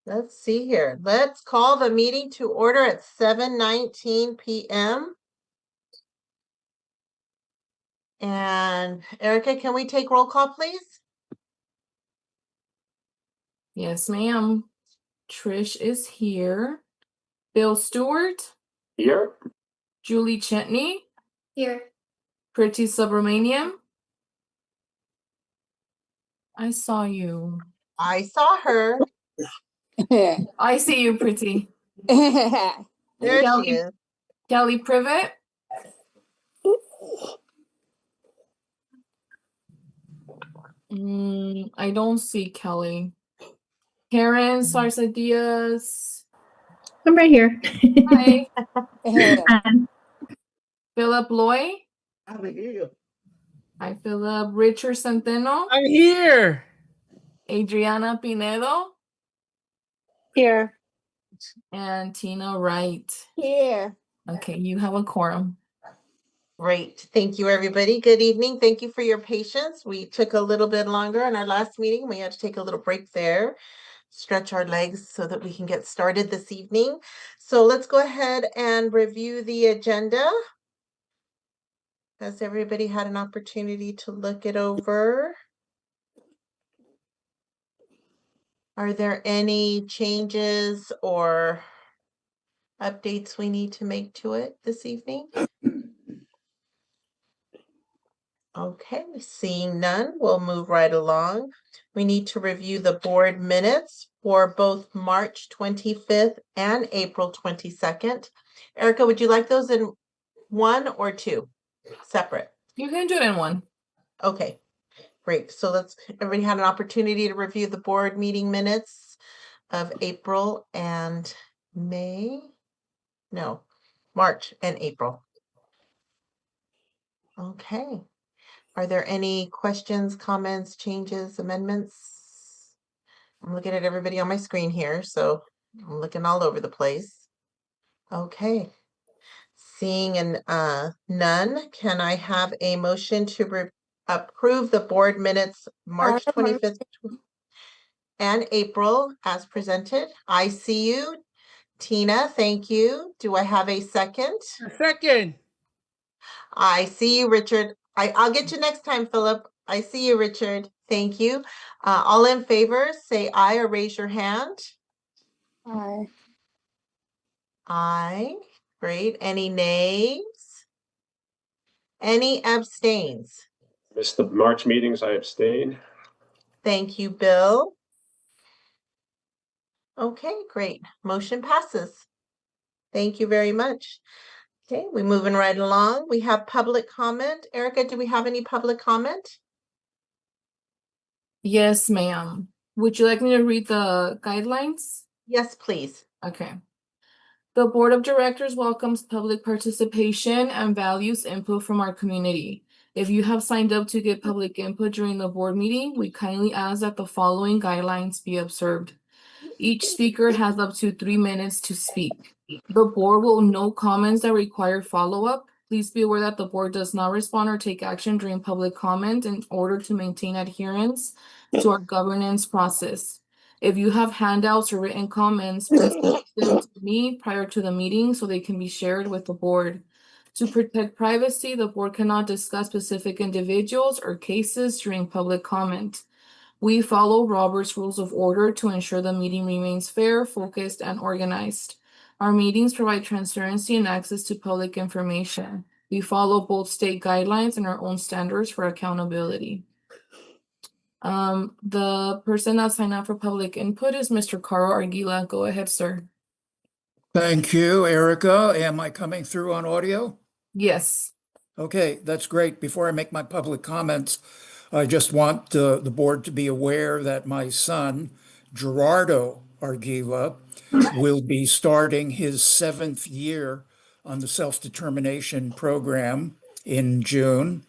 Let's see here. Let's call the meeting to order at 7:19 p.m. And Erica, can we take roll call, please? Yes, ma'am. Trish is here. Bill Stewart. Here. Julie Chetney. Here. Pretty Subramaniam. I saw you. I saw her. I see you, Pretty. There Kelly, she is. Kelly Privet. I don't see Kelly. Karen Sarsa Diaz. I'm right here. Hi. Um, Philip Loy. I'm here. Hi, Philip. Richard Centeno. I'm here. Adriana Pinedo. Here. And Tina Wright. Here. Okay, you have a quorum. Great. Thank you, everybody. Good evening. Thank you for your patience. We took a little bit longer in our last meeting. We had to take a little break there, stretch our legs so that we can get started this evening. So let's go ahead and review the agenda. Has everybody had an opportunity to look it over? Are there any changes or updates we need to make to it this evening? Okay, seeing none, we'll move right along. We need to review the board minutes for both March 25th and April 22nd. Erica, would you like those in one or two separate? You can do it in one. Okay, great. So everybody had an opportunity to review the board meeting minutes of April and March and April. Okay. Are there any questions, comments, changes, amendments? I'm looking at everybody on my screen here, so I'm looking all over the place. Okay. Seeing none, can I have a motion to approve the board minutes March 25th and April as presented? I see you. Tina, thank you. Do I have a second? Second. I see you, Richard. I'll get you next time, Philip. I see you, Richard. Thank you. All in favor, say aye or raise your hand. Aye. Aye. Great. Any nays? Any abstains? Missed the March meetings, I abstain. Thank you, Bill. Okay, great. Motion passes. Thank you very much. Okay, we're moving right along. We have public comment. Erica, do we have any public comment? Yes, ma'am. Would you like me to read the guidelines? Yes, please. Okay. The Board of Directors welcomes public participation and values input from our community. If you have signed up to get public input during the board meeting, we kindly ask that the following guidelines be observed. Each speaker has up to 3 minutes to speak. The board will note comments that require follow-up. Please be aware that the board does not respond or take action during public comment in order to maintain adherence to our governance process. If you have handouts or written comments, please send them to me prior to the meeting so they can be shared with the board. To protect privacy, the board cannot discuss specific individuals or cases during public comment. We follow Robert's Rules of Order to ensure the meeting remains fair, focused, and organized. Our meetings provide transparency and access to public information. We follow both state guidelines and our own standards for accountability. The person that signed up for public input is Mr. Carl Arguila. Go ahead, sir. Thank you, Erica. Am I coming through on audio? Yes. Okay, that's great. Before I make my public comments, I just want the board to be aware that my son, Gerardo Arguila, will be starting his 7th year on the self-determination program in June.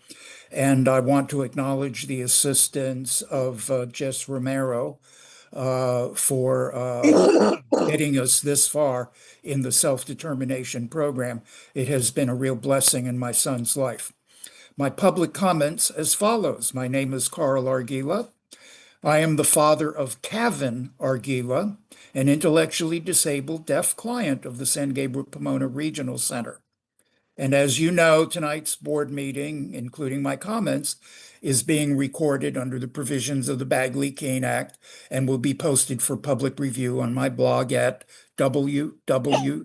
And I want to acknowledge the assistance of Jess Romero for getting us this far in the self-determination program. It has been a real blessing in my son's life. My public comments as follows. My name is Carl Arguila. I am the father of Kevin Argila, an intellectually disabled deaf client of the San Gabriel Pomona Regional Center. And as you know, tonight's board meeting, including my comments, is being recorded under the provisions of the Bagley-Keene Act and will be posted for public review on my blog at www.sgprc.net.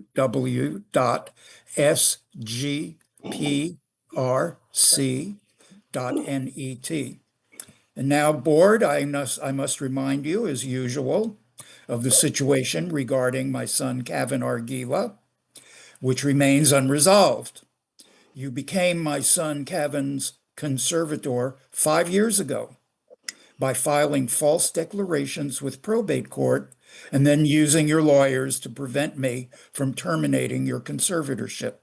And now, board, I must remind you, as usual, of the situation regarding my son, Kevin Argila, which remains unresolved. You became my son Kevin's conservator 5 years ago by filing false declarations with probate court and then using your lawyers to prevent me from terminating your conservatorship.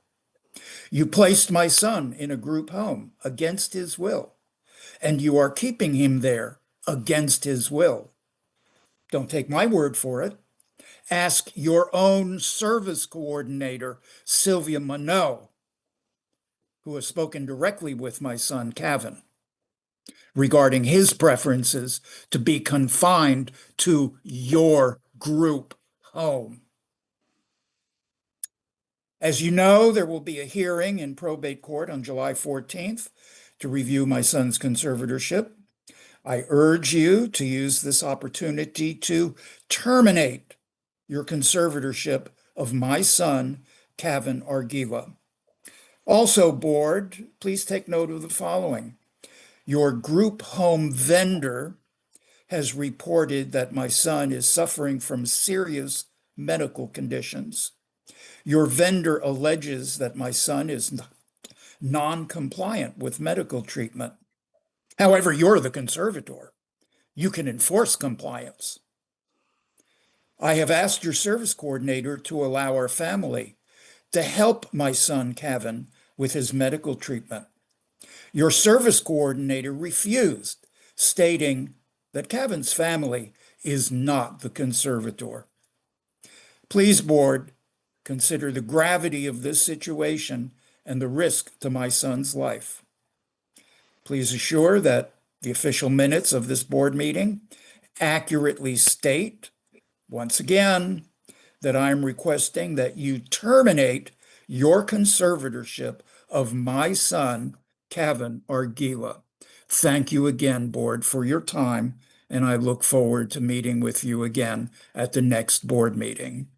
You placed my son in a group home against his will, and you are keeping him there against his will. Don't take my word for it. Ask your own service coordinator, Sylvia Monod, who has spoken directly with my son, Kevin, regarding his preferences to be confined to your group home. As you know, there will be a hearing in probate court on July 14th to review my son's conservatorship. I urge you to use this opportunity to terminate your conservatorship of my son, Kevin Argila. Also, board, please take note of the following. Your group home vendor has reported that my son is suffering from serious medical conditions. Your vendor alleges that my son is non-compliant with medical treatment. However, you're the conservator. You can enforce compliance. I have asked your service coordinator to allow our family to help my son, Kevin, with his medical treatment. Your service coordinator refused, stating that Kevin's family is not the conservator. Please, board, consider the gravity of this situation and the risk to my son's life. Please assure that the official minutes of this board meeting accurately state, once again, that I am requesting that you terminate your conservatorship of my son, Kevin Argila. Thank you again, board, for your time, and I look forward to meeting with you again at the next board meeting.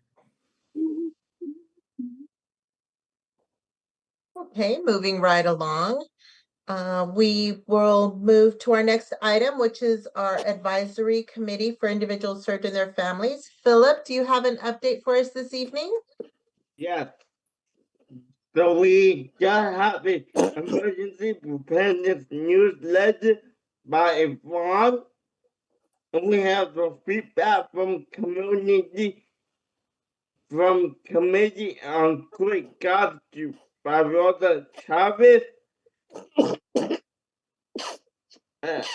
Okay, moving right along. We will move to our next item, which is our advisory committee for individuals served and their families. Philip, do you have an update for us this evening? Yes. So we just have the emergency preparedness newsletter by Yvonne. And we have the feedback from community from Committee on Quick Gratitude by Rosa Chavez.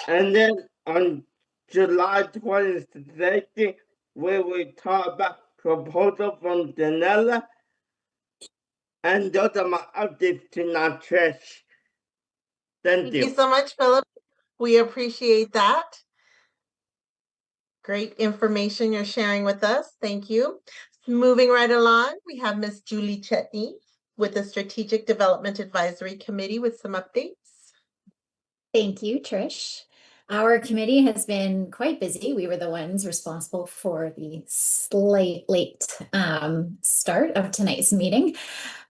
And then on July 22nd, we will talk about proposal from Janella. And those are my updates tonight, Trish. Thank Thank you you. so much, Philip. We appreciate that. Great information you're sharing with us. Thank you. Moving right along, we have Miss Julie Chetney with the Strategic Development Advisory Committee with some updates. Thank you, Trish. Our committee has been quite busy. We were the ones responsible for the slight late start of tonight's meeting.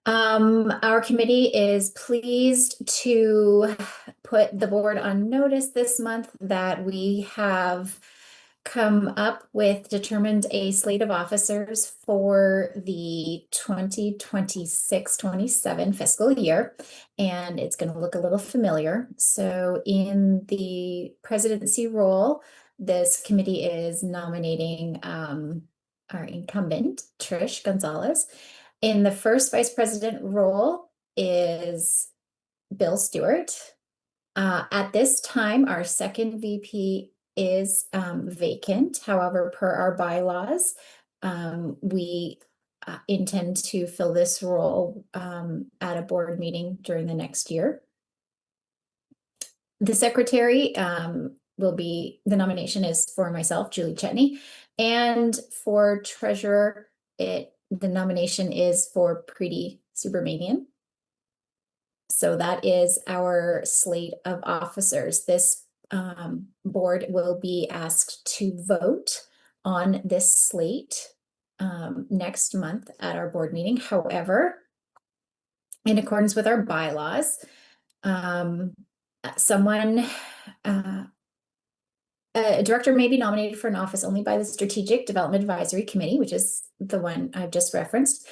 Our committee is pleased to put the board on notice this month that we have come up with, determined a slate of officers for the 2026-27 fiscal year, and it's going to look a little familiar. So in the presidency role, this committee is nominating our incumbent, Trish Gonzalez. In the first vice president role is Bill Stewart. At this time, our second VP is vacant. However, per our bylaws, we intend to fill this role at a board meeting during the next year. The secretary the nomination is for myself, Julie Chetney, and for treasurer, the nomination is for Preeti Subramanian. So that is our slate of officers. This board will be asked to vote on this slate next month at our board meeting. However, in accordance with our bylaws, a director may be nominated for an office only by the Strategic Development Advisory Committee, which is the one I've just referenced,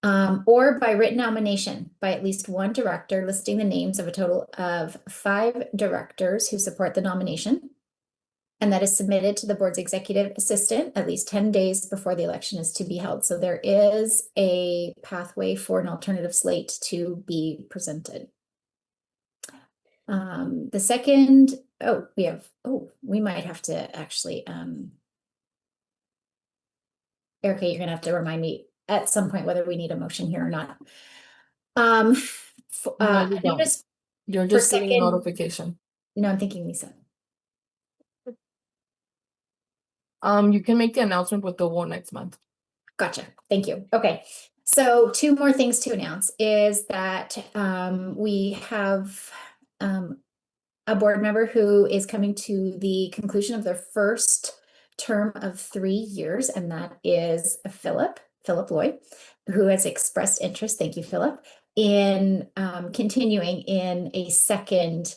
or by written nomination by at least one director, listing the names of a total of 5 directors who support the nomination. And that is submitted to the board's executive assistant at least 10 days before the election is to be held. So there is a pathway for an alternative slate to be presented. The second, we might have to actually, Erica, you're gonna have to remind me at some point whether we need a motion here or not. No, you don't. Notice You're for just getting a second- notification. No, I'm thinking Lisa. You can make the announcement with the vote next month. Gotcha. Thank you. Okay. So 2 more things to announce is that we have a board member who is coming to the conclusion of their first term of 3 years, and that is Philip Lloyd, who has expressed interest, thank you, Philip, in continuing in a second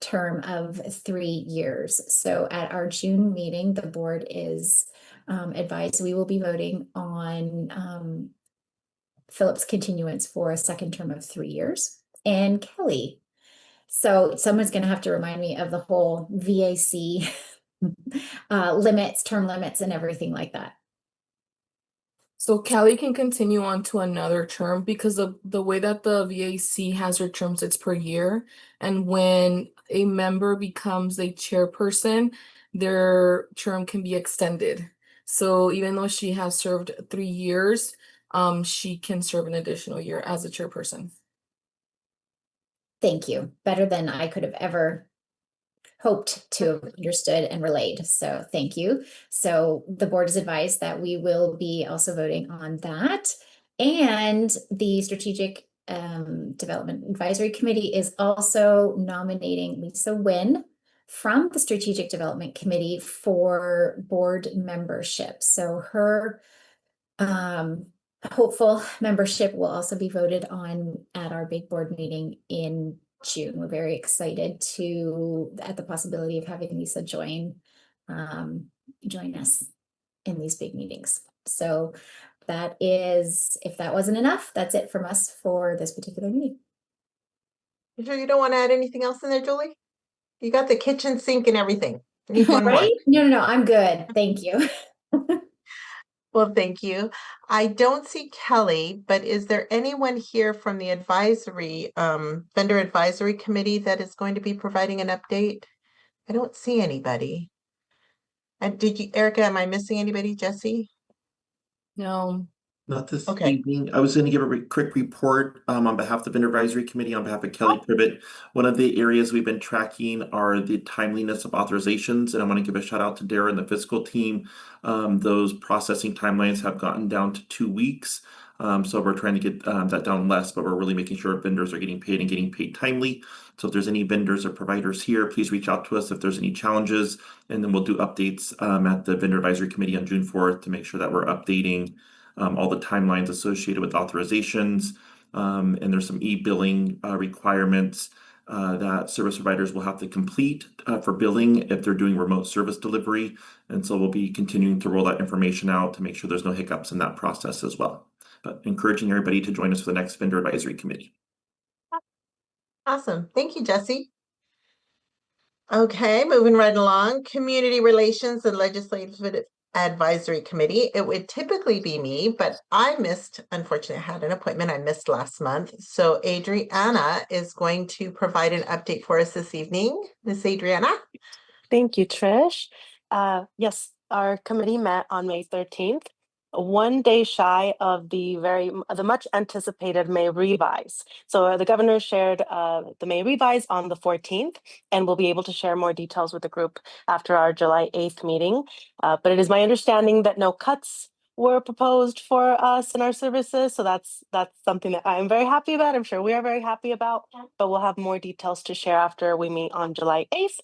term of 3 years. So at our June meeting, the board is advised we will be voting on Philip's continuance for a second term of 3 years. And Kelly. So someone's going to have to remind me of the whole VAC limits, term limits, and everything like that. So Kelly can continue on to another term because of the way that the VAC has her terms, it's per year. And when a member becomes a chairperson, their term can be extended. So even though she has served 3 years, she can serve an additional year as a chairperson. Thank you. Better than I could have ever hoped to have understood and relayed. So thank you. So the board is advised that we will be also voting on that. And the Strategic Development Advisory Committee is also nominating Lisa Wynn from the Strategic Development Committee for board membership. So her hopeful membership will also be voted on at our big board meeting in June. We're very excited at the possibility of having Lisa join us in these big meetings. So that is, if that wasn't enough, that's it from us for this particular meeting. You sure you don't want to add anything else in there, Julie? You got the kitchen sink and everything. Need one more. Right? No, I'm good. Thank you. Well, thank you. I don't see Kelly, but is there anyone here from the vendor advisory committee that is going to be providing an update? I don't see anybody. And Erica, am I missing anybody? Jesse? No. Not this Okay. evening. I was going to give a quick report on behalf of the Vendor Advisory Committee, on behalf of Kelly Privet. One of the areas we've been tracking are the timeliness of authorizations, and I want to give a shout out to Dara and the fiscal team. Those processing timelines have gotten down to 2 weeks. So we're trying to get that down less, but we're really making sure vendors are getting paid and getting paid timely. So if there's any vendors or providers here, please reach out to us if there's any challenges, and then we'll do updates at the Vendor Advisory Committee on June 4th to make sure that we're updating all the timelines associated with authorizations. And there's some e-billing requirements that service providers will have to complete for billing if they're doing remote service delivery. And so we'll be continuing to roll that information out to make sure there's no hiccups in that process as well. But encouraging everybody to join us for the next Vendor Advisory Committee. Awesome. Thank you, Jesse. Okay, moving right along. Community Relations and Legislative Advisory Committee. It would typically be me, but unfortunately, I had an appointment I missed last month. So Adriana is going to provide an update for us this evening. Miss Adriana? Thank you, Trish. Yes, our committee met on May 13th. one day shy of the much anticipated May revise. So the governor shared the May revise on the 14th, and we'll be able to share more details with the group after our July 8th meeting. But it is my understanding that no cuts were proposed for us in our services. So that's something that I'm very happy about. I'm sure we are very happy about, but we'll have more details to share after we meet on July 8th.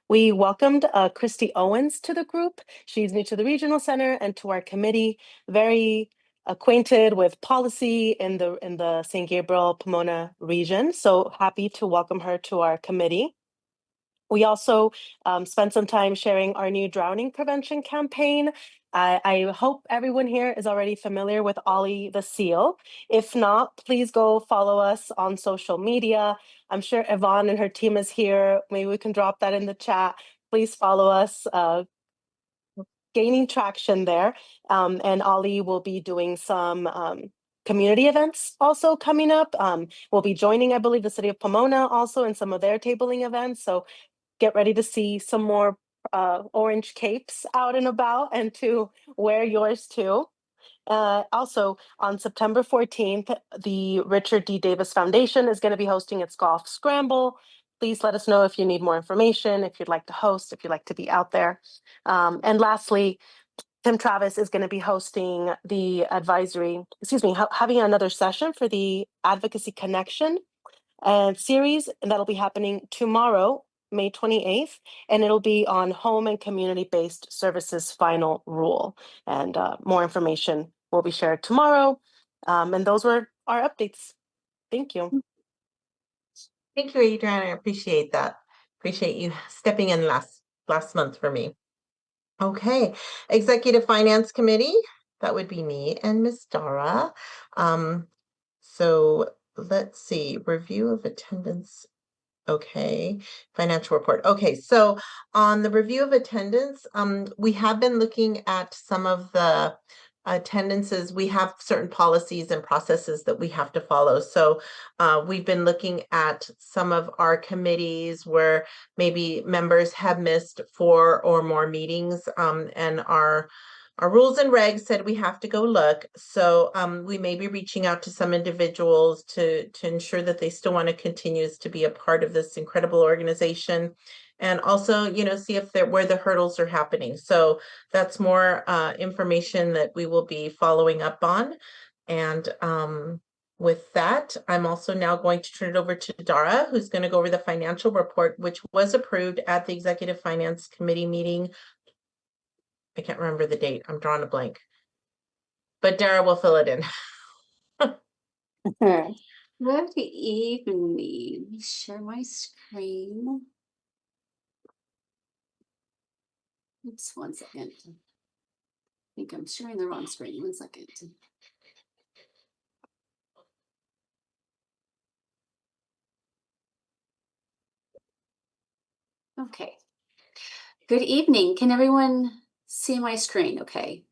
We welcomed Christy Owens to the group. She's new to the regional center and to our committee, very acquainted with policy in the St. Gabriel Pomona region. So happy to welcome her to our committee. We also spent some time sharing our new drowning prevention campaign. I hope everyone here is already familiar with Ollie the Seal. If not, please go follow us on social media. I'm sure Yvonne and her team is here. Maybe we can drop that in the chat. Please follow us. Gaining traction there. And Ollie will be doing some community events also coming up. We'll be joining, I believe, the city of Pomona also in some of their tabling events. So get ready to see some more orange capes out and about and to wear yours too. Also, on September 14th, the Richard D. Davis Foundation is going to be hosting its golf scramble. Please let us know if you need more information, if you'd like to host, if you'd like to be out there. And lastly, Tim Travis is going to be hosting the having another session for the Advocacy Connection series, and that'll be happening tomorrow, May 28th, and it'll be on home and community-based services final rule. And more information will be shared tomorrow. And those were our updates. Thank you. Thank you, Adrienne. I appreciate that. Appreciate you stepping in last month for me. Okay, Executive Finance Committee, that would be me and Miss Dara. So let's see, review of attendance. Okay, financial report. Okay, so on the review of attendance, we have been looking at some of the attendances. We have certain policies and processes that we have to follow. So we've been looking at some of our committees where maybe members have missed 4 or more meetings, and our rules and regs said we have to go look. So we may be reaching out to some individuals to ensure that they still want to continue to be a part of this incredible organization. And also, see if where the hurdles are happening. So that's more information that we will be following up on. And with that, I'm also now going to turn it over to Dara, who's going to go over the financial report, which was approved at the Executive Finance Committee meeting. I can't remember the date. I'm drawing a blank. But Dara will fill it in. Good evening. Let me share my screen. Oops, 1 second. I think I'm sharing the wrong screen. 1 second. Okay. Good evening. Can everyone see my screen? Okay.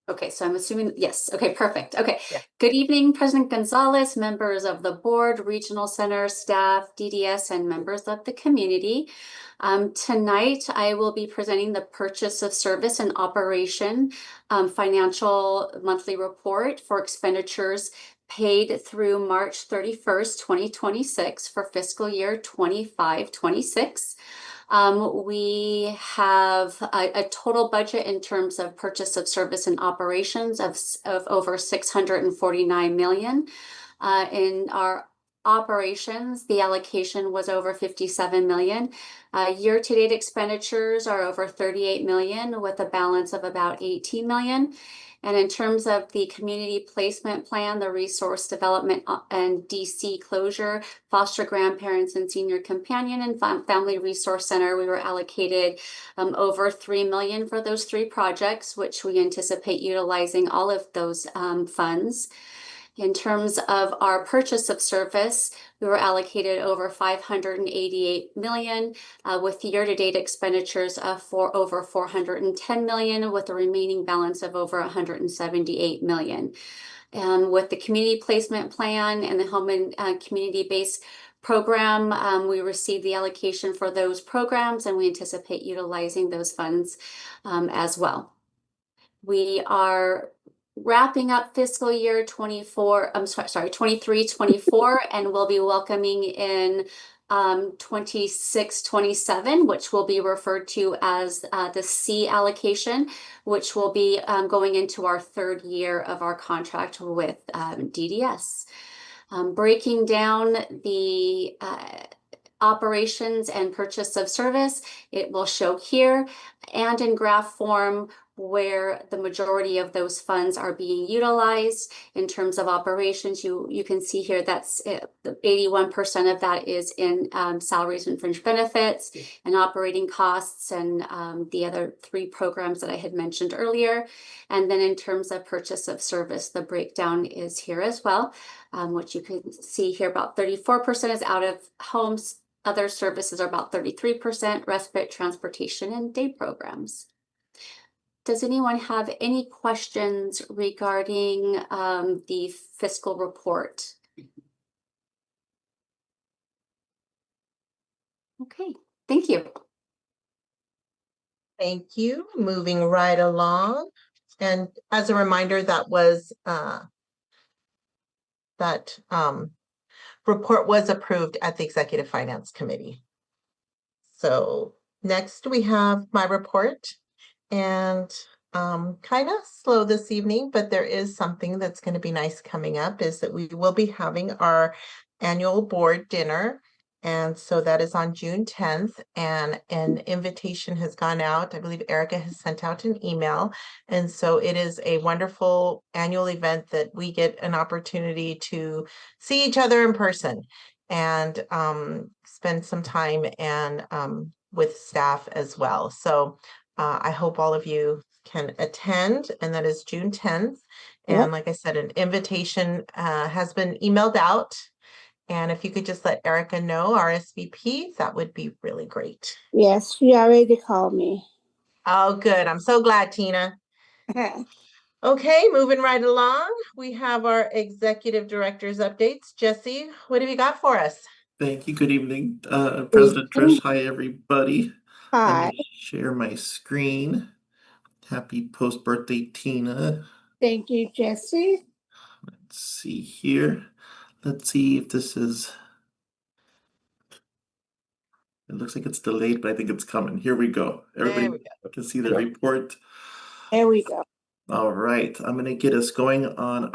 Okay, so I'm assuming, yes. Okay, perfect. Okay. Yeah. Good evening, President Gonzalez, members of the board, regional center staff, DDS, and members of the community. Tonight, I will be presenting the purchase of service and operation financial monthly report for expenditures paid through March 31st, 2026 for fiscal year 25-26. We have a total budget in terms of purchase of service and operations of over 649 million. In our operations, the allocation was over 57 million. Year-to-date expenditures are over 38 million with a balance of about 18 million. And in terms of the community placement plan, the resource development and DC closure, foster grandparents and senior companion and family resource center, we were allocated over 3 million for those 3 projects, which we anticipate utilizing all of those funds. In terms of our purchase of service, we were allocated over 588 million with year-to-date expenditures of over 410 million with a remaining balance of over 178 million. With the community placement plan and the home and community-based program. We received the allocation for those programs, and we anticipate utilizing those funds as well. We are wrapping up fiscal year 23-24, and we'll be welcoming in 26-27, which will be referred to as the C allocation, which will be going into our third year of our contract with DDS. Breaking down the operations and purchase of service, it will show here and in graph form where the majority of those funds are being utilized. In terms of operations, you can see here that's 81% of that is in salaries and fringe benefits and operating costs, and the other 3 programs that I had mentioned earlier. And then in terms of purchase of service, the breakdown is here as well, which you can see here about 34% is out of homes. Other services are about 33%, respite, transportation, and day programs. Does anyone have any questions regarding the fiscal report? Okay, thank you. Thank you. Moving right along. And as a reminder, that was that report was approved at the Executive Finance Committee. So next we have my report, and kind of slow this evening, but there is something that's going to be nice coming up, is that we will be having our annual board dinner. And so that is on June 10th, and an invitation has gone out. I believe Erica has sent out an email. And so it is a wonderful annual event that we get an opportunity to see each other in person and spend some time and with staff as well. So I hope all of you can attend, and that is June 10th. And like I said, an invitation has been emailed out. And if you could just let Erica know, RSVP, that would be really great. Yes, she already called me. Oh, good. I'm so glad, Tina. Okay, moving right along. We have our executive director's updates. Jesse, what have you got for us? Thank you. Good evening, President Trish. Hi, everybody. Hi. Let me share my screen. Happy post-birthday, Tina. Thank you, Jesse. Let's see here. Let's see if this is... It looks like it's delayed, but I think it's coming. Here we go. Everybody can see the report. There we go. All right, I'm going to get us going on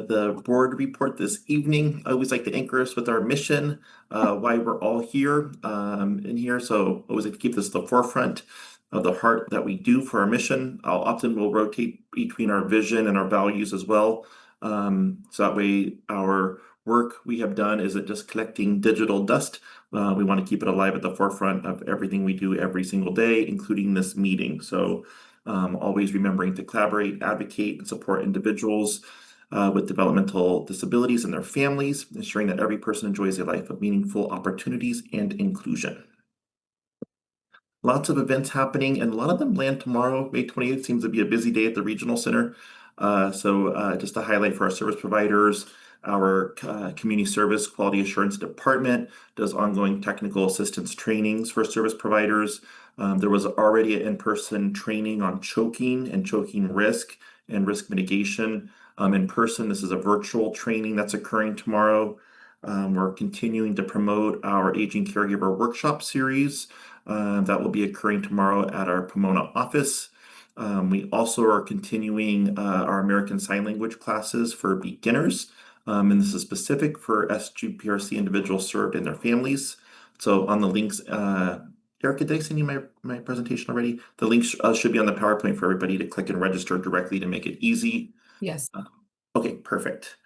the board report this evening. I always like to anchor us with our mission, why we're all here in here. So I always like to keep this at the forefront of the heart that we do for our mission. Often we'll rotate between our vision and our values as well. So that way our work we have done isn't just collecting digital dust. We want to keep it alive at the forefront of everything we do every single day, including this meeting. So always remembering to collaborate, advocate, and support individuals with developmental disabilities and their families, ensuring that every person enjoys a life of meaningful opportunities and inclusion. Lots of events happening, and a lot of them land tomorrow. May 28th seems to be a busy day at the Regional Center. So just to highlight for our service providers, our Community Service Quality Assurance Department does ongoing technical assistance trainings for service providers. There was already an in-person training on choking and choking risk and risk mitigation in person. This is a virtual training that's occurring tomorrow. We're continuing to promote our Aging Caregiver Workshop series that will be occurring tomorrow at our Pomona office. We also are continuing our American Sign Language classes for beginners. And this is specific for SGPRC individuals served and their families. So on the links, Erica, did I send you my presentation already? The links should be on the PowerPoint for everybody to click and register directly to make it easy. Yes. Okay, perfect.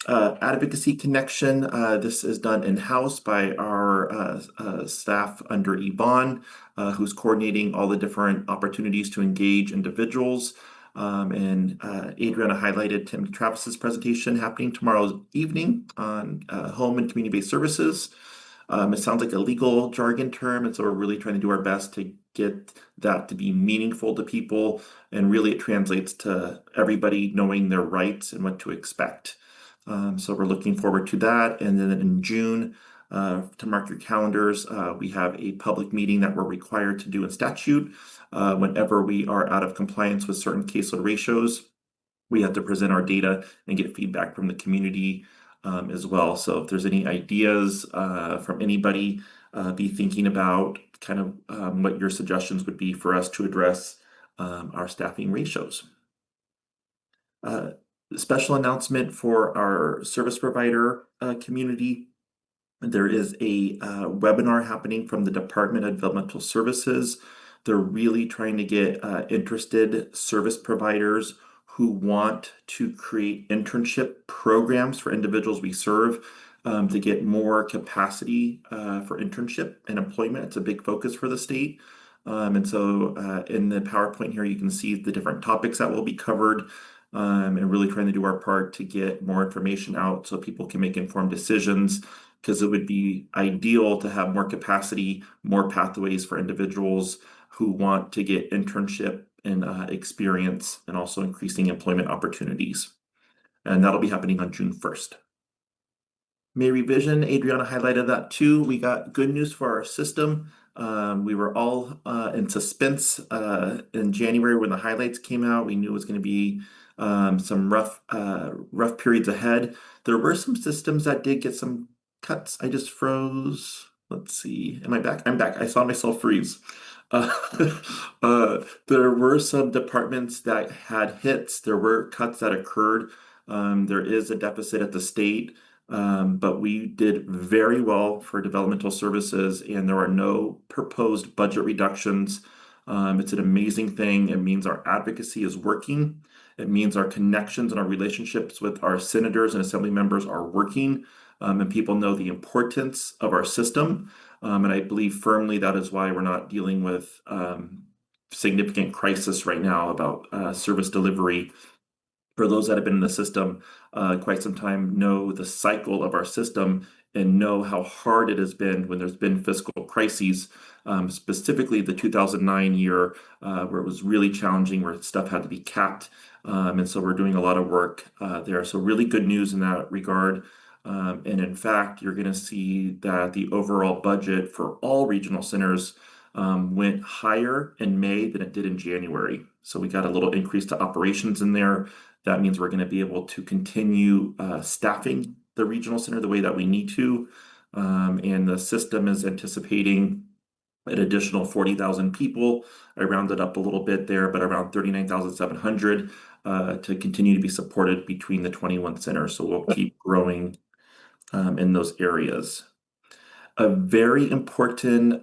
Advocacy Connection, this is done in-house by our staff under Yvonne, who's coordinating all the different opportunities to engage individuals. And Adriana highlighted Tim Travis's presentation happening tomorrow evening on home and community-based services. It sounds like a legal jargon term, and so we're really trying to do our best to get that to be meaningful to people, and really it translates to everybody knowing their rights and what to expect. So we're looking forward to that. And then in June, to mark your calendars. We have a public meeting that we're required to do in statute. Whenever we are out of compliance with certain caseload ratios, we have to present our data and get feedback from the community as well. So if there's any ideas from anybody, be thinking about kind of what your suggestions would be for us to address our staffing ratios. Special announcement for our service provider community. There is a webinar happening from the Department of Developmental Services. They're really trying to get interested service providers who want to create internship programs for individuals we serve to get more capacity for internship and employment. It's a big focus for the state. And so in the PowerPoint here, you can see the different topics that will be covered and really trying to do our part to get more information out so people can make informed decisions, because it would be ideal to have more capacity, more pathways for individuals who want to get internship and experience, and also increasing employment opportunities. And that'll be happening on June 1st. May revision, Adriana highlighted that too. We got good news for our system. We were all in suspense in January when the highlights came out. We knew it was going to be some rough periods ahead. There were some systems that did get some cuts. I just froze. Let's see. Am I back? I'm back. I saw myself freeze. There were some departments that had hits. There were cuts that occurred. There is a deficit at the state. But we did very well for developmental services, and there are no proposed budget reductions. It's an amazing thing. It means our advocacy is working. It means our connections and our relationships with our senators and assembly members are working, and people know the importance of our system. And I believe firmly that is why we're not dealing with significant crisis right now about service delivery. For those that have been in the system quite some time, know the cycle of our system and know how hard it has been when there's been fiscal crises, specifically the 2009 year, where it was really challenging, where stuff had to be capped. And so we're doing a lot of work there. So really good news in that regard. And in fact, you're going to see that the overall budget for all regional centers went higher in May than it did in January. So we got a little increase to operations in there. That means we're going to be able to continue staffing the regional center the way that we need to. And the system is anticipating an additional 40,000 people. I rounded up a little bit there, but around 39,700 to continue to be supported between the 21 centers. So we'll keep growing in those areas. A very important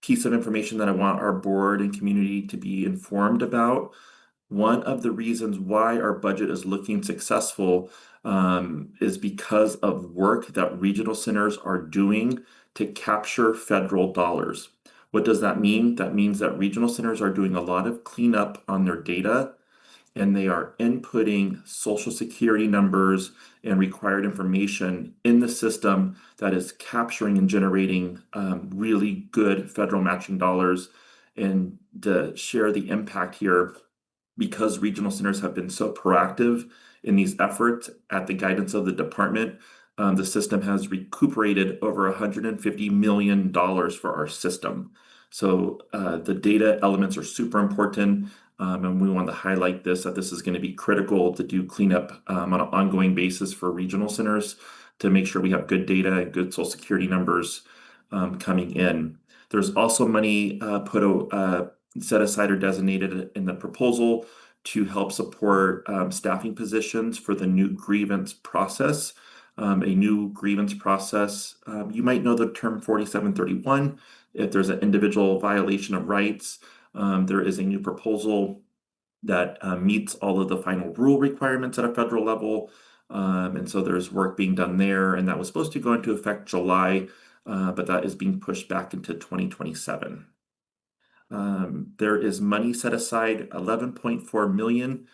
piece of information that I want our board and community to be informed about. One of the reasons why our budget is looking successful is because of work that regional centers are doing to capture federal dollars. What does that mean? That means that regional centers are doing a lot of cleanup on their data, and they are inputting social security numbers and required information in the system that is capturing and generating really good federal matching dollars. And to share the impact here, because regional centers have been so proactive in these efforts at the guidance of the department, the system has recuperated over $150 million for our system. So the data elements are super important, and we want to highlight this, that this is going to be critical to do cleanup on an ongoing basis for regional centers to make sure we have good data and good social security numbers coming in. There's also money set aside or designated in the proposal to help support staffing positions for the new grievance process. A new grievance process, you might know the term 4731. If there's an individual violation of rights, there is a new proposal that meets all of the final rule requirements at a federal level. And so there's work being done there, and that was supposed to go into effect July, but that is being pushed back into 2027. There is money set aside, 11.4 million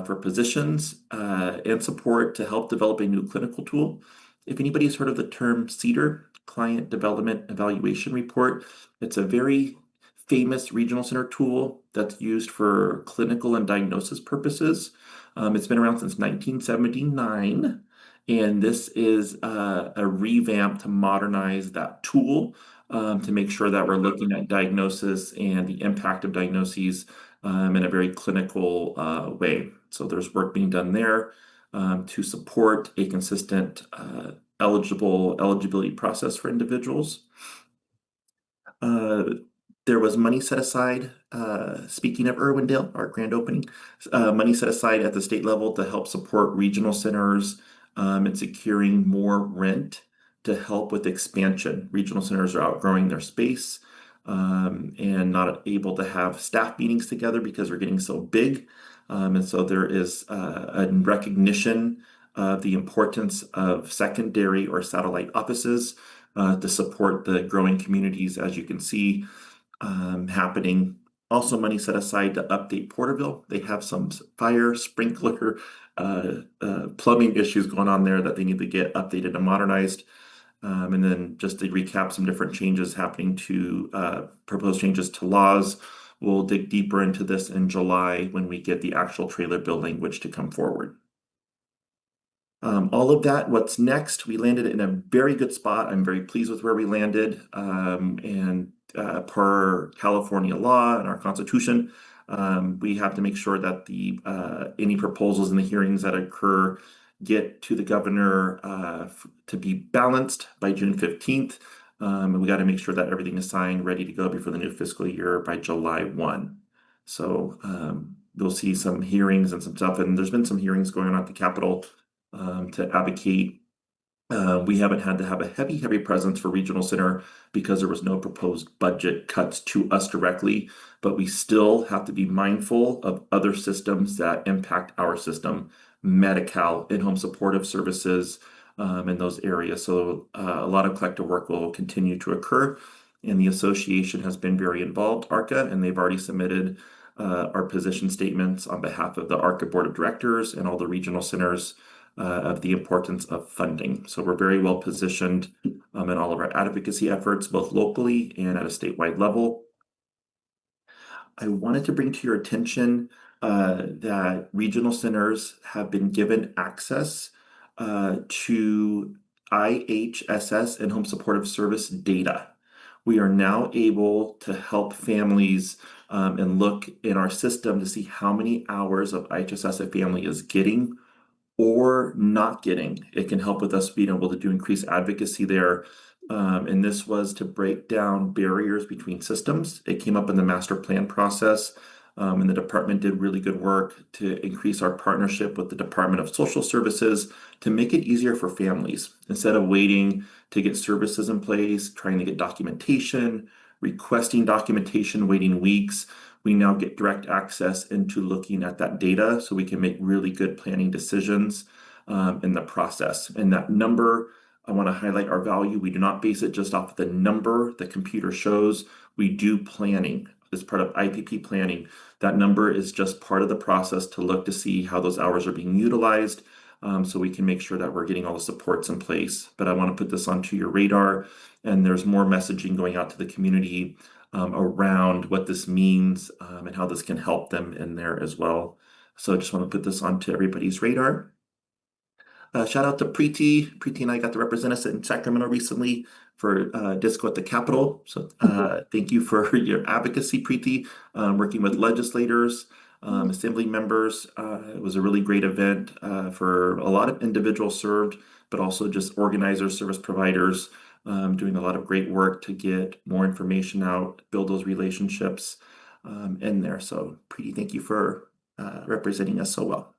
for positions and support to help develop a new clinical tool. If anybody's heard of the term CEDAR, Client Development Evaluation Report, it's a very famous regional center tool that's used for clinical and diagnosis purposes. It's been around since 1979. And this is a revamp to modernize that tool to make sure that we're looking at diagnosis and the impact of diagnoses in a very clinical way. So there's work being done there to support a consistent eligibility process for individuals. There was money set aside, speaking of Irwindale, our grand opening, money set aside at the state level to help support regional centers in securing more rent to help with expansion. Regional centers are outgrowing their space and not able to have staff meetings together because we're getting so big. And so there is a recognition of the importance of secondary or satellite offices to support the growing communities, as you can see happening. Also, money set aside to update Porterville. They have some fire, sprinkler, plumbing issues going on there that they need to get updated and modernized. And then just to recap some different changes happening to proposed changes to laws. We'll dig deeper into this in July when we get the actual trailer building, which to come forward. All of that, what's next? We landed in a very good spot. I'm very pleased with where we landed. And per California law and our Constitution, we have to make sure that the any proposals in the hearings that occur get to the governor to be balanced by June 15th. And we got to make sure that everything is signed, ready to go before the new fiscal year by July 1. So you'll see some hearings and some stuff. And there's been some hearings going on at the Capitol to advocate. We haven't had to have a heavy presence for Regional Center because there was no proposed budget cuts to us directly, but we still have to be mindful of other systems that impact our system, Medi-Cal, in-home supportive services in those areas. So a lot of collective work will continue to occur, and the association has been very involved, ARCA, and they've already submitted our position statements on behalf of the ARCA Board of Directors and all the regional centers of the importance of funding. So we're very well positioned in all of our advocacy efforts, both locally and at a statewide level. I wanted to bring to your attention that regional centers have been given access to IHSS and home supportive service data. We are now able to help families and look in our system to see how many hours of IHSS a family is getting or not getting. It can help with us being able to do increased advocacy there. And this was to break down barriers between systems. It came up in the master plan process, and the department did really good work to increase our partnership with the Department of Social Services to make it easier for families. Instead of waiting to get services in place, trying to get documentation, requesting documentation, waiting weeks, we now get direct access into looking at that data so we can make really good planning decisions in the process. And that number, I want to highlight our value. We do not base it just off the number the computer shows. We do planning as part of IPP planning. That number is just part of the process to look to see how those hours are being utilized so we can make sure that we're getting all the supports in place. But I want to put this onto your radar, and there's more messaging going out to the community around what this means and how this can help them in there as well. So I just want to put this onto everybody's radar. Shout out to Preeti. Preeti and I got to represent us in Sacramento recently for Disco at the Capitol. So thank you for your advocacy, Preeti, working with legislators, assembly members. It was a really great event for a lot of individuals served, but also just organizers, service providers, doing a lot of great work to get more information out, build those relationships in there. So Preeti, thank you for representing us so well.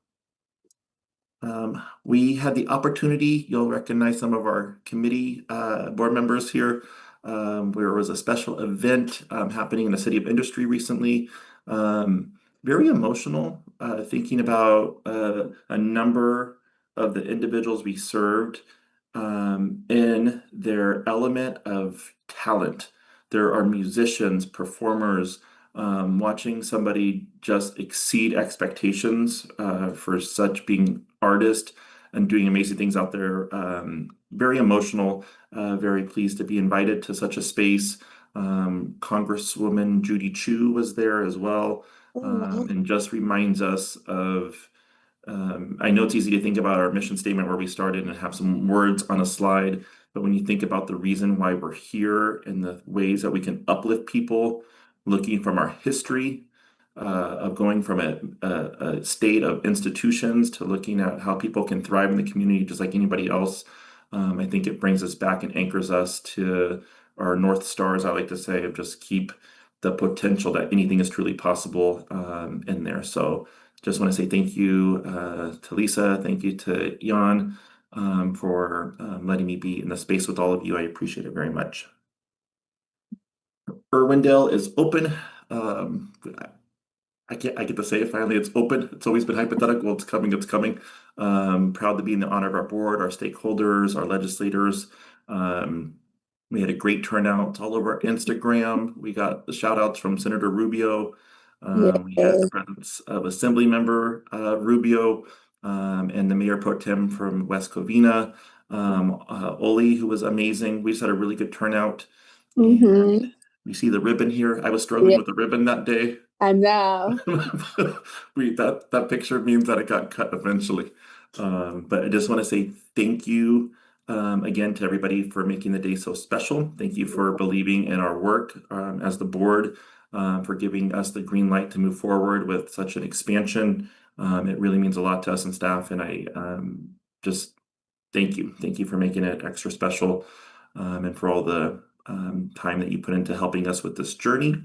We had the opportunity, you'll recognize some of our committee board members here. There was a special event happening in the City of Industry recently. Very emotional, thinking about a number of the individuals we served in their element of talent. There are musicians, performers, watching somebody just exceed expectations for such being artist and doing amazing things out there. Very emotional, very pleased to be invited to such a space. Congresswoman Judy Chu was there as well, and just reminds us of I know it's easy to think about our mission statement where we started and have some words on a slide, but when you think about the reason why we're here and the ways that we can uplift people, looking from our history of going from a state of institutions to looking at how people can thrive in the community just like anybody else, I think it brings us back and anchors us to our North Stars, I like to say, of just keep the potential that anything is truly possible in there. So just want to say thank you to Lisa, thank you to Jan for letting me be in the space with all of you. I appreciate it very much. Irwindale is open. I get to say it finally, it's open. It's always been hypothetical. It's coming, it's coming. Proud to be in the honor of our board, our stakeholders, our legislators. We had a great turnout all over Instagram. We got the shout outs from Senator Rubio. We had the presence of Assembly Member Rubio and the Mayor Pro Tem from West Covina, Oli, who was amazing. We just had a really good turnout. Mm-hmm. We see the ribbon here. I was struggling with the ribbon that day. I know. That picture means that it got cut eventually. But I just want to say thank you again to everybody for making the day so special. Thank you for believing in our work as the board, for giving us the green light to move forward with such an expansion. It really means a lot to us and staff, and I just thank you. Thank you for making it extra special and for all the time that you put into helping us with this journey.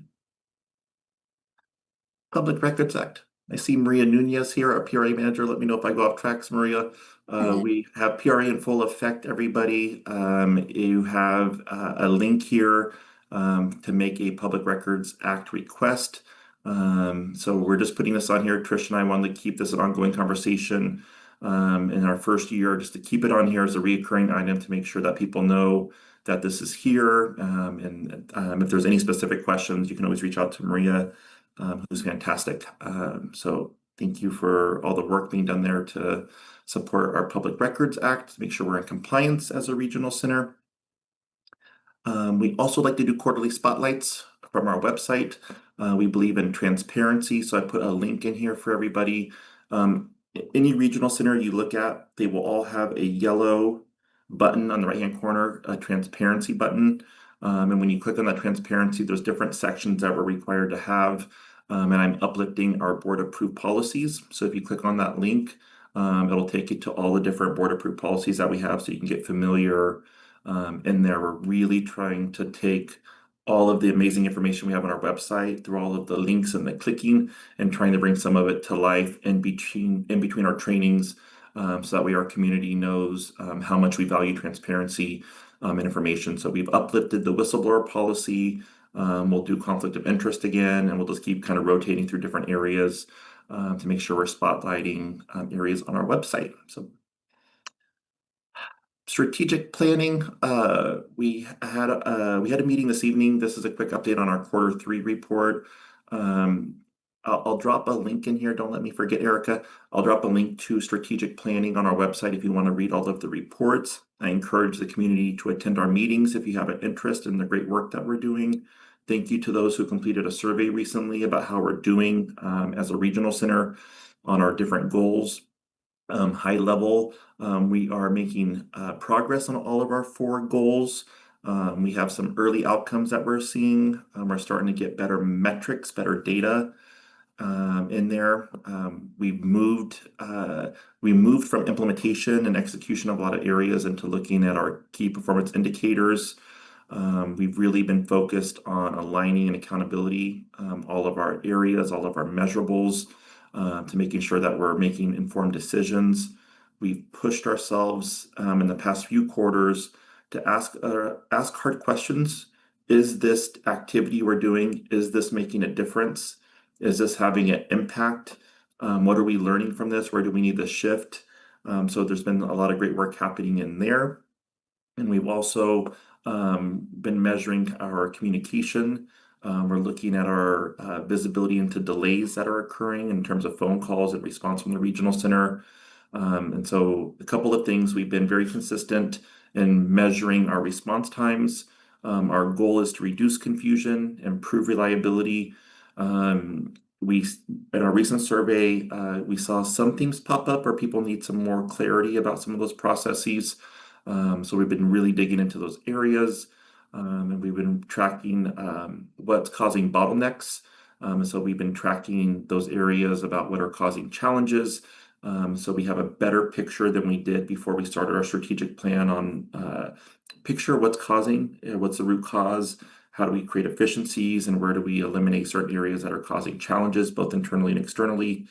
Public Records Act. I see Maria Nunez here, our PRA manager. Let me know if I go off tracks, Maria. We have PRA in full effect, everybody. You have a link here to make a Public Records Act request. So we're just putting this on here. Trish and I wanted to keep this an ongoing conversation in our first year, just to keep it on here as a reoccurring item to make sure that people know that this is here. And if there's any specific questions, you can always reach out to Maria, who's fantastic. So thank you for all the work being done there to support our Public Records Act, to make sure we're in compliance as a regional center. We also like to do quarterly spotlights from our website. We believe in transparency, so I put a link in here for everybody. Any regional center you look at, they will all have a yellow button on the right-hand corner, a transparency button. And when you click on that transparency, there's different sections that we're required to have. And I'm uplifting our board approved policies. So if you click on that link, it'll take you to all the different board approved policies that we have so you can get familiar in there. We're really trying to take all of the amazing information we have on our website through all of the links and the clicking and trying to bring some of it to life in between our trainings so that way our community knows how much we value transparency and information. So we've uplifted the whistleblower policy. We'll do conflict of interest again, and we'll just keep kind of rotating through different areas to make sure we're spotlighting areas on our website. So strategic planning, we had a meeting this evening. This is a quick update on our Q3 report. I'll drop a link in here. Don't let me forget, Erica. I'll drop a link to strategic planning on our website if you want to read all of the reports. I encourage the community to attend our meetings if you have an interest in the great work that we're doing. Thank you to those who completed a survey recently about how we're doing as a regional center on our different goals. High level, we are making progress on all of our 4 goals. We have some early outcomes that we're seeing. We're starting to get better metrics, better data in there. We moved from implementation and execution of a lot of areas into looking at our key performance indicators. We've really been focused on aligning and accountability, all of our areas, all of our measurables, to making sure that we're making informed decisions. We've pushed ourselves in the past few quarters to ask hard questions. Is this activity we're doing, is this making a difference? Is this having an impact? What are we learning from this? Where do we need to shift? So there's been a lot of great work happening in there. And we've also been measuring our communication. We're looking at our visibility into delays that are occurring in terms of phone calls and response from the regional center. And so a couple of things, we've been very consistent in measuring our response times. Our goal is to reduce confusion, improve reliability. I In our recent survey, we saw some themes pop up where people need some more clarity about some of those processes. So we've been really digging into those areas, and we've been tracking what's causing bottlenecks. So we've been tracking those areas about what are causing challenges. So we have a better picture than we did before we started our strategic plan on picture what's causing, what's the root cause, how do we create efficiencies, and where do we eliminate certain areas that are causing challenges, both internally and externally.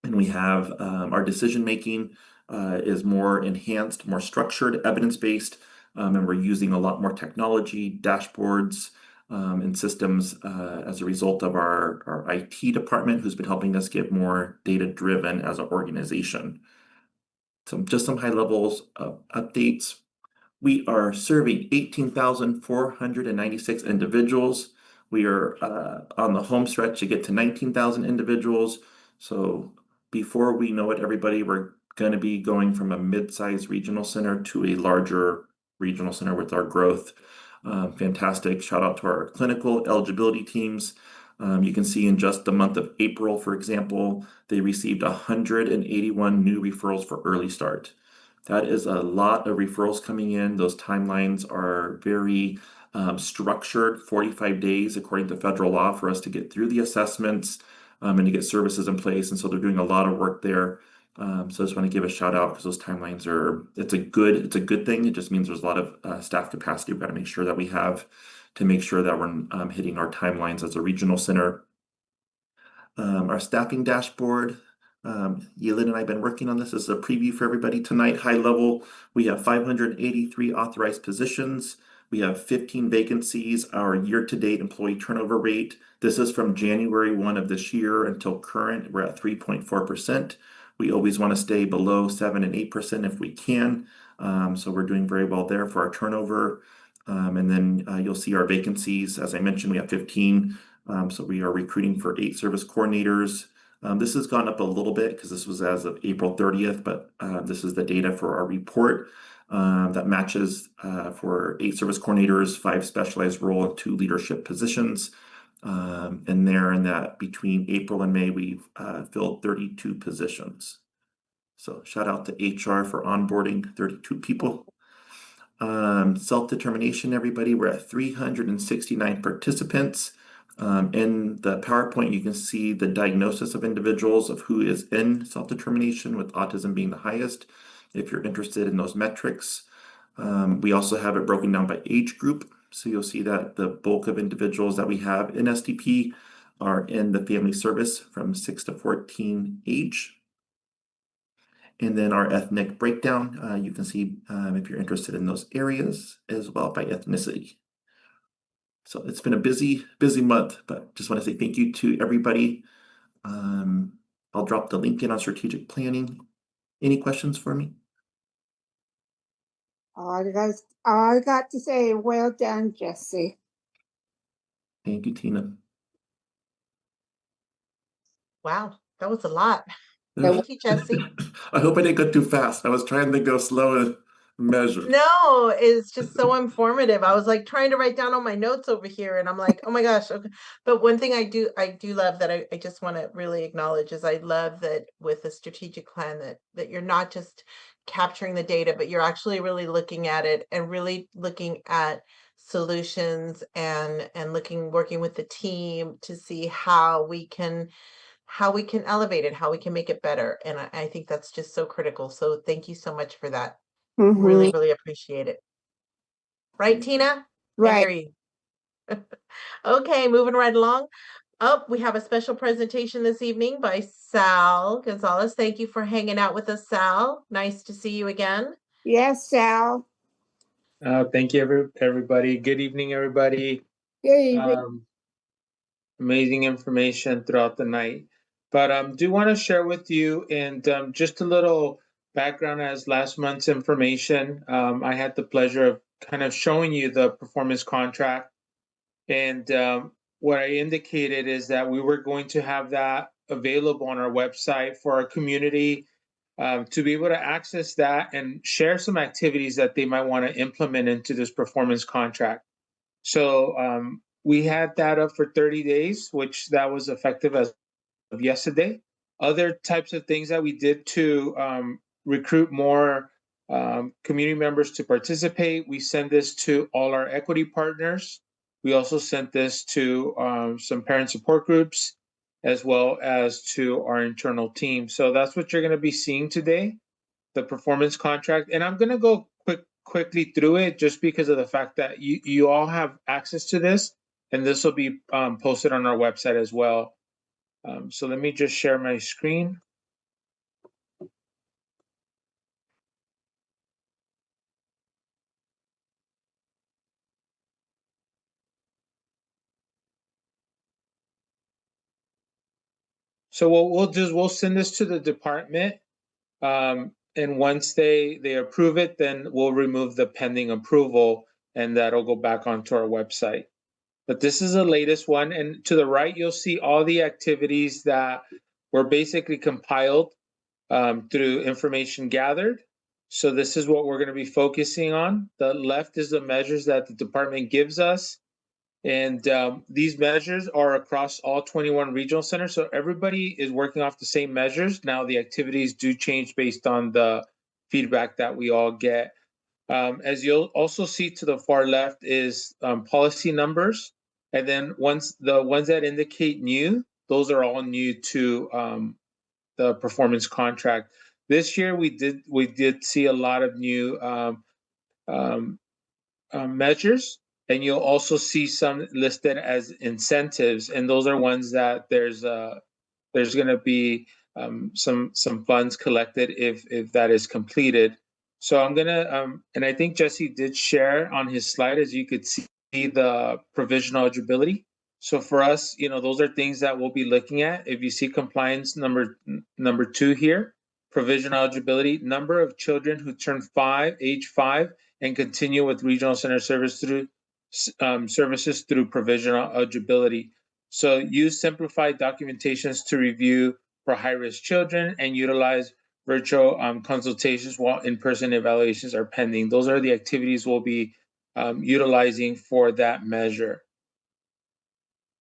And we have our decision making is more enhanced, more structured, evidence-based, and we're using a lot more technology, dashboards, and systems as a result of our IT department, who's been helping us get more data-driven as an organization. So just some high levels of updates. We are serving 18,496 individuals. We are on the home stretch to get to 19,000 individuals. So before we know it, everybody, we're going to be going from a mid-sized regional center to a larger regional center with our growth. Fantastic. Shout out to our clinical eligibility teams. You can see in just the month of April, for example, they received 181 new referrals for early start. That is a lot of referrals coming in. Those timelines are very structured, 45 days according to federal law for us to get through the assessments and to get services in place. And so they're doing a lot of work there. So I just want to give a shout out because those timelines it's a good thing. It just means there's a lot of staff capacity we've got to make sure that we have to make sure that we're hitting our timelines as a regional center. Our staffing dashboard. Yelin and I have been working on this as a preview for everybody tonight. High level, we have 583 authorized positions. We have 15 vacancies. Our year-to-date employee turnover rate, this is from January 1 of this year until current, we're at 3.4%. We always want to stay below 7 and 8% if we can. So we're doing very well there for our turnover. And then you'll see our vacancies. As I mentioned, we have 15. So we are recruiting for 8 service coordinators. This has gone up a little bit because this was as of April 30th, but this is the data for our report that matches for 8 service coordinators, 5 specialized role, and 2 leadership positions. And there in that between April and May, we've filled 32 positions. So shout out to HR for onboarding 32 people. Self-determination, everybody, we're at 369 participants. In the PowerPoint, you can see the diagnosis of individuals of who is in self-determination, with autism being the highest, if you're interested in those metrics. We also have it broken down by age group. So you'll see that the bulk of individuals that we have in SDP are in the family service from 6 to 14 age. And then our ethnic breakdown, you can see if you're interested in those areas as well by ethnicity. So it's been a busy month, but just want to say thank you to everybody. I'll drop the link in on strategic planning. Any questions for me? I got to say, well done, Jesse. Thank you, Tina. Wow, that was a lot. Thank you, Jesse. I hope I didn't go too fast. I was trying to go slow and measured. No, it's just so informative. I was like trying to write down all my notes over here, and I'm like, oh my gosh. Okay. But one thing I do love that I just want to really acknowledge is I love that with the strategic plan that you're not just capturing the data, but you're actually really looking at it and really looking at solutions and working with the team to see how we can elevate it, how we can make it better. And I think that's just so critical. So thank you so much for that. Really, really appreciate it. Right, Tina? I hear Right. you. Okay, moving right along. Oh, we have a special presentation this evening by Sal Gonzalez. Thank you for hanging out with us, Sal. Nice to see you again. Yes, Sal. Thank you, everybody. Good evening, everybody. Good evening. Amazing information throughout the night. But do want to share with you and just a little background as last month's information. I had the pleasure of kind of showing you the performance contract. And what I indicated is that we were going to have that available on our website for our community to be able to access that and share some activities that they might want to implement into this performance contract. So we had that up for 30 days, which that was effective as yesterday. Other types of things that we did to recruit more community members to participate. We sent this to all our equity partners. We also sent this to some parent support groups, as well as to our internal team. So that's what you're going to be seeing today, the performance contract. And I'm going to go quickly through it just because of the fact that you all have access to this, and this will be posted on our website as well. So let me just share my screen. So what we'll do is we'll send this to the department, and once they approve it, then we'll remove the pending approval, and that'll go back onto our website. But this is the latest one, and to the right, you'll see all the activities that were basically compiled through information gathered. So this is what we're going to be focusing on. The left is the measures that the department gives us. And these measures are across all 21 regional centers. So everybody is working off the same measures. Now the activities do change based on the feedback that we all get. As you'll also see to the far left is policy numbers. And then the ones that indicate new, those are all new to the performance contract. This year we did see a lot of new measures, and you'll also see some listed as incentives, and those are ones that there's going to be some funds collected if that is completed. So I'm gonna and I think Jesse did share on his slide, as you could see, the provisional eligibility. So for us, those are things that we'll be looking at. If you see compliance number 2 here, provisional eligibility, number of children who turn age 5 and continue with regional center services through provisional eligibility. So use simplified documentations to review for high-risk children and utilize virtual consultations while in-person evaluations are pending. Those are the activities we'll be utilizing for that measure.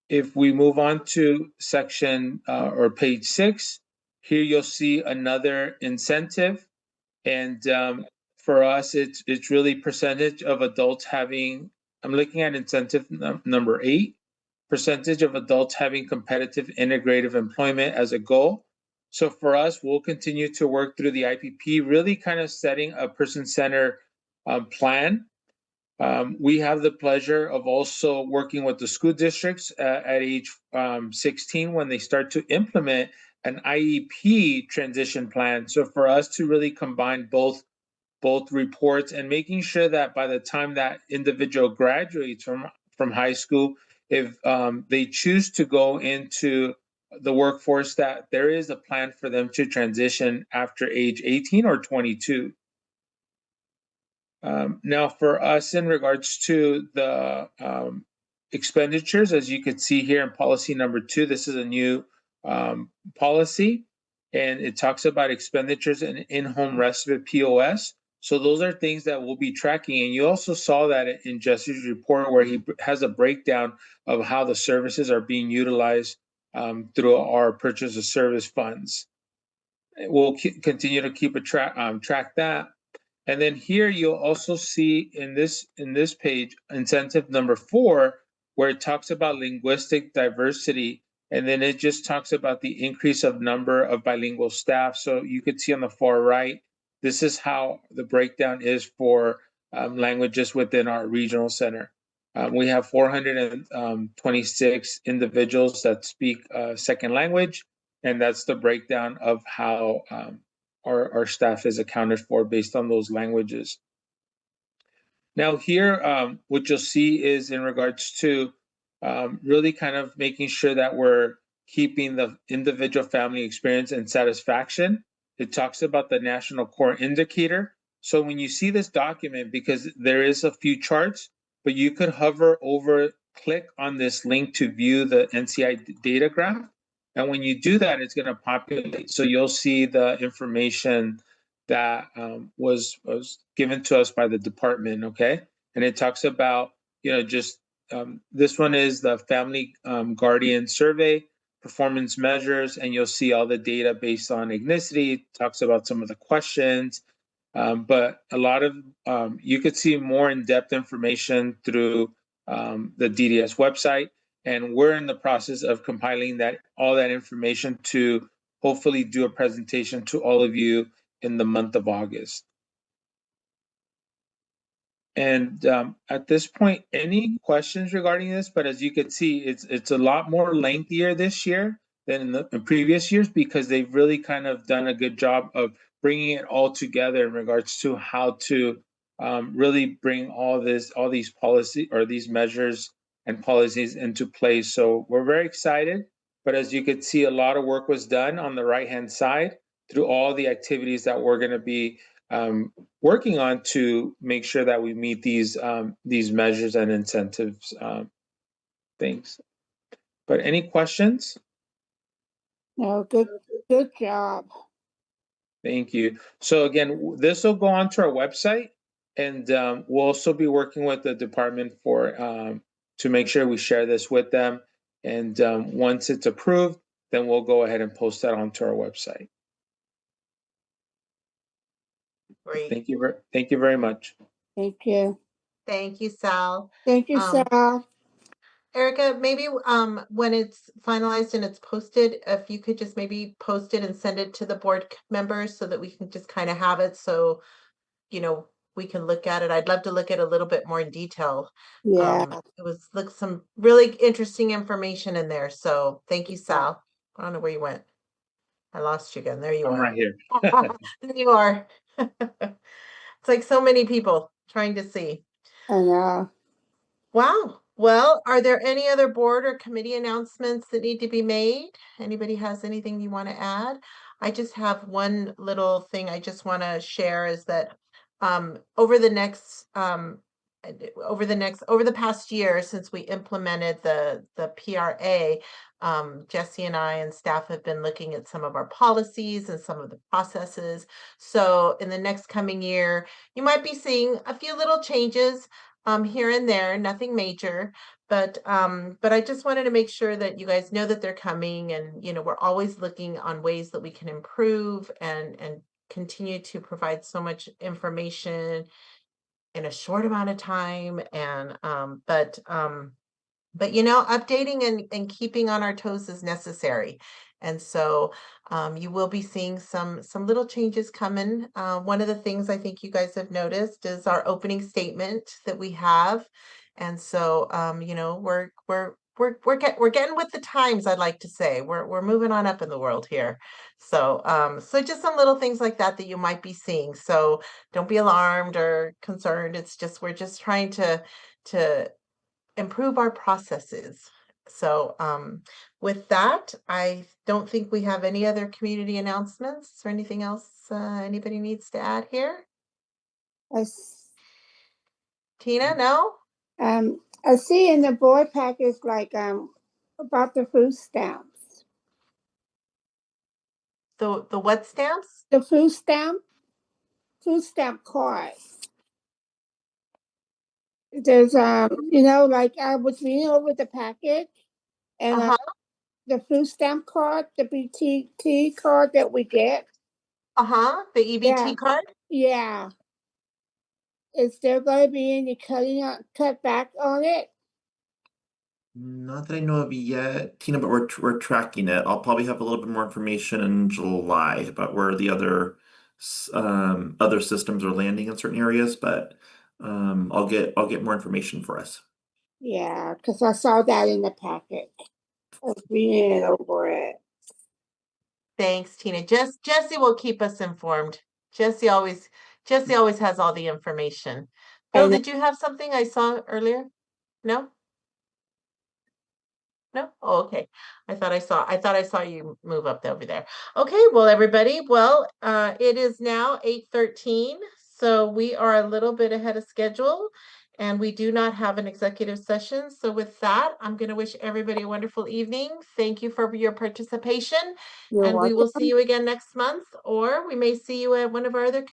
If we move on to section or page 6, here you'll see another incentive. And for us, it's really percentage of adults having, I'm looking at incentive number 8, percentage of adults having competitive integrative employment as a goal. So for us, we'll continue to work through the IPP, really kind of setting a person-centered plan. We have the pleasure of also working with the school districts at age 16 when they start to implement an IEP transition plan. So for us to really combine both reports and making sure that by the time that individual graduates from high school, if they choose to go into the workforce, that there is a plan for them to transition after age 18 or 22. Now for us, in regards to the expenditures, as you can see here in policy number 2, this is a new policy, and it talks about expenditures and in-home respite POS. So those are things that we'll be tracking. And you also saw that in Jesse's report, where he has a breakdown of how the services are being utilized through our purchase of service funds. We'll continue to keep track that. And then here you'll also see in this page, incentive number 4, where it talks about linguistic diversity. And then it just talks about the increase of number of bilingual staff. So you could see on the far right, this is how the breakdown is for languages within our regional center. We have 426 individuals that speak second language, and that's the breakdown of how our staff is accounted for based on those languages. Now here, what you'll see is in regards to really kind of making sure that we're keeping the individual family experience and satisfaction. It talks about the national core indicator. So when you see this document, because there is a few charts, but you could hover over, click on this link to view the NCI data graph. And when you do that, it's going to populate. So you'll see the information that was given to us by the department, okay? And it talks about, just this one is the family guardian survey. performance measures, and you'll see all the data based on ethnicity, talks about some of the questions. But a lot of, you could see more in-depth information through the DDS website. And we're in the process of compiling all that information to hopefully do a presentation to all of you in the month of August. And at this point, any questions regarding this? But as you can see, it's a lot more lengthier this year than in previous years, because they've really kind of done a good job of bringing it all together in regards to how to really bring all these policy or these measures and policies into place. So we're very excited. But as you could see, a lot of work was done on the right-hand side through all the activities that we're going to be working on to make sure that we meet these measures and incentives things. But any questions? No, good job. Thank you. So again, this will go onto our website, and we'll also be working with the department for to make sure we share this with them. And once it's approved, then we'll go ahead and post that onto our website. Great. Thank you very much. Thank you. Thank you, Sal. Thank you, Sal. Erica, maybe when it's finalized and it's posted, if you could just maybe post it and send it to the board members so that we can just kind of have it, so we can look at it. I'd love to look at a little bit more in detail. Yeah. It was some really interesting information in there. So thank you, Sal. I don't know where you went. I lost you again. There you I'm are. right here. There you are. It's like so many people trying to see. I know. Wow. Well, are there any other board or committee announcements that need to be made? Anybody has anything you want to add? I just have one little thing I just want to share, is that over the past year, since we implemented the PRA, Jesse and I and staff have been looking at some of our policies and some of the processes. So in the next coming year, you might be seeing a few little changes here and there, nothing major, but I just wanted to make sure that you guys know that they're coming, and we're always looking on ways that we can improve and continue to provide so much information in a short amount of time. And updating and keeping on our toes is necessary. And so you will be seeing some little changes coming. One of the things I think you guys have noticed is our opening statement that we have. And so we're getting with the times, I'd like to say. We're moving on up in the world here. So so just some little things like that you might be seeing. So don't be alarmed or concerned. It's just we're just trying to improve our processes. So with that, I don't think we have any other community announcements or anything else anybody needs to add here. Tina, no? I see in the board package about the food stamps. The what stamps? The food stamp cards. There's I was reading over the package, and the food stamp card, the BTT card that we get. The EBT card? Yeah. Is there going to be any cut back on it? Not that I know of yet, Tina, but we're tracking it. I'll probably have a little bit more information in July about where the other systems are landing in certain areas, but I'll get more information for us. Yeah, because I saw that in the packet. I was reading over it. Thanks, Tina. Jesse will keep us informed. Jesse always has all the information. Bill, did you have something I saw earlier? No? No? Oh, okay. I thought I saw you move up over there. Okay, well, everybody, it is now 8:13, so we are a little bit ahead of schedule, and we do not have an executive session. So with that, I'm going to wish everybody a wonderful evening. Thank you for your participation, and we will see you again next month, or we may see you at one of our other